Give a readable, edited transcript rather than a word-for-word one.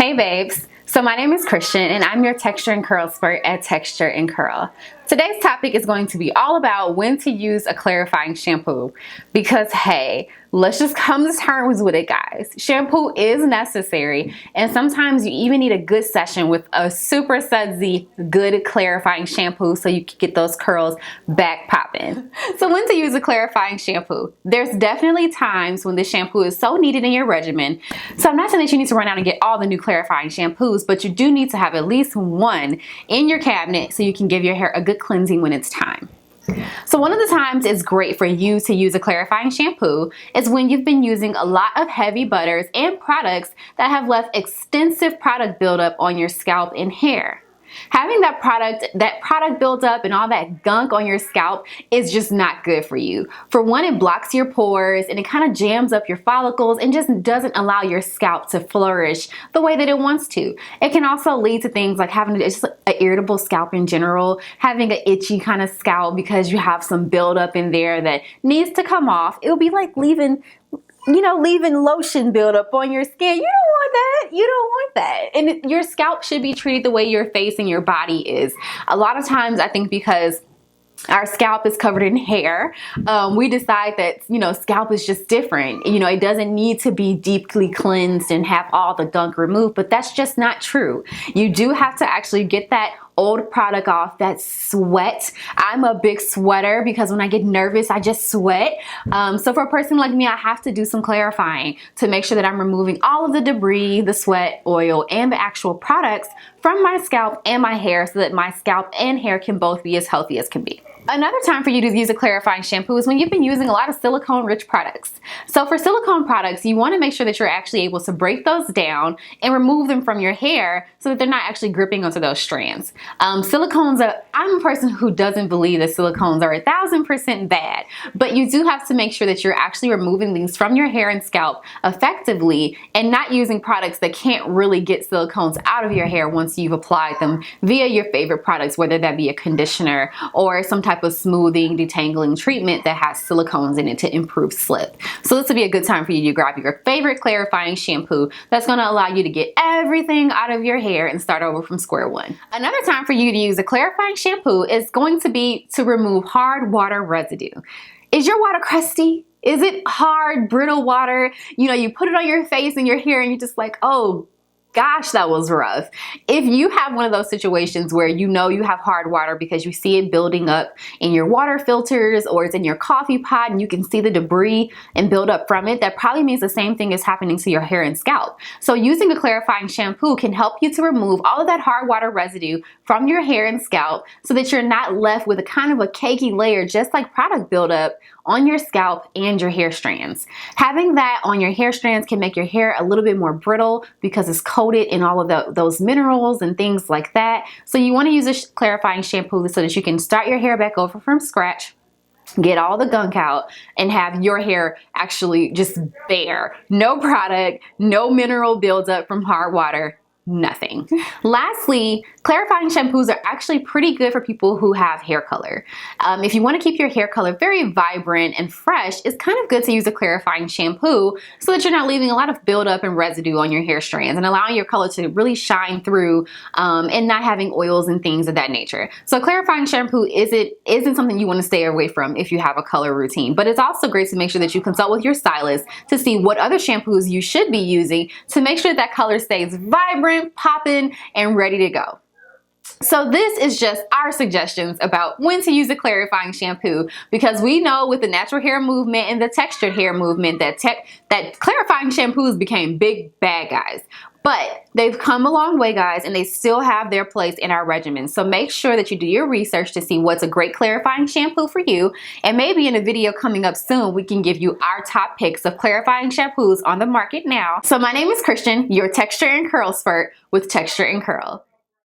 Hey babes, so my name is Christian and I'm your texture and curl expert at Texture and Curl. Today's topic is going to be all about when to use a clarifying shampoo because hey, let's just come to terms with it guys. Shampoo is necessary and sometimes you even need a good session with a super sudsy, good clarifying shampoo so you can get those curls back popping. So when to use a clarifying shampoo? There's definitely times when the shampoo is so needed in your regimen. So I'm not saying that you need to run out and get all the new clarifying shampoos, but you do need to have at least one in your cabinet so you can give your hair a good cleansing when it's time. So one of the times it's great for you to use a clarifying shampoo is when you've been using a lot of heavy butters and products that have left extensive product buildup on your scalp and hair. Having that product built up and all that gunk on your scalp is just not good for you. For one, it blocks your pores and it kind of jams up your follicles and just doesn't allow your scalp to flourish the way that it wants to. It can also lead to things like having just an irritable scalp in general, having an itchy kind of scalp because you have some buildup in there that needs to come off. It would be like leaving lotion buildup on your skin. You don't want that. You don't want that. And your scalp should be treated the way your face and your body is. A lot of times I think because our scalp is covered in hair, we decide that, scalp is just different. It doesn't need to be deeply cleansed and have all the gunk removed, but that's just not true. You do have to actually get that old product off, that sweat. I'm a big sweater because when I get nervous, I just sweat. So for a person like me, I have to do some clarifying to make sure that I'm removing all of the debris, the sweat, oil, and the actual products from my scalp and my hair so that my scalp and hair can both be as healthy as can be. Another time for you to use a clarifying shampoo is when you've been using a lot of silicone-rich products. So for silicone products, you want to make sure that you're actually able to break those down and remove them from your hair so that they're not actually gripping onto those strands. I'm a person who doesn't believe that silicones are 1000% bad, but you do have to make sure that you're actually removing things from your hair and scalp effectively and not using products that can't really get silicones out of your hair once you've applied them via your favorite products, whether that be a conditioner or some type of smoothing, detangling treatment that has silicones in it to improve slip. So this would be a good time for you to grab your favorite clarifying shampoo that's going to allow you to get everything out of your hair and start over from square one. Another time for you to use a clarifying shampoo is going to be to remove hard water residue. Is your water crusty? Is it hard, brittle water? You put it on your face and your hair and you're just like, oh, gosh, that was rough. If you have one of those situations where you have hard water because you see it building up in your water filters or it's in your coffee pot and you can see the debris and build up from it, that probably means the same thing is happening to your hair and scalp. So using a clarifying shampoo can help you to remove all of that hard water residue from your hair and scalp so that you're not left with a kind of a cakey layer just like product buildup on your scalp and your hair strands. Having that on your hair strands can make your hair a little bit more brittle because it's coated in all of those minerals and things like that. So you want to use a clarifying shampoo so that you can start your hair back over from scratch, get all the gunk out, and have your hair actually just bare. No product, no mineral buildup from hard water. Nothing. Lastly, clarifying shampoos are actually pretty good for people who have hair color. If you want to keep your hair color very vibrant and fresh, it's kind of good to use a clarifying shampoo so that you're not leaving a lot of buildup and residue on your hair strands and allowing your color to really shine through and not having oils and things of that nature. So a clarifying shampoo isn't something you want to stay away from if you have a color routine, but it's also great to make sure that you consult with your stylist to see what other shampoos you should be using to make sure that color stays vibrant, popping, and ready to go. So this is just our suggestions about when to use a clarifying shampoo because we know with the natural hair movement and the textured hair movement that clarifying shampoos became big bad guys. But they've come a long way, guys, and they still have their place in our regimen. So make sure that you do your research to see what's a great clarifying shampoo for you. And maybe in a video coming up soon, we can give you our top picks of clarifying shampoos on the market now. So my name is Christian, your texture and curl expert with Texture and Curl.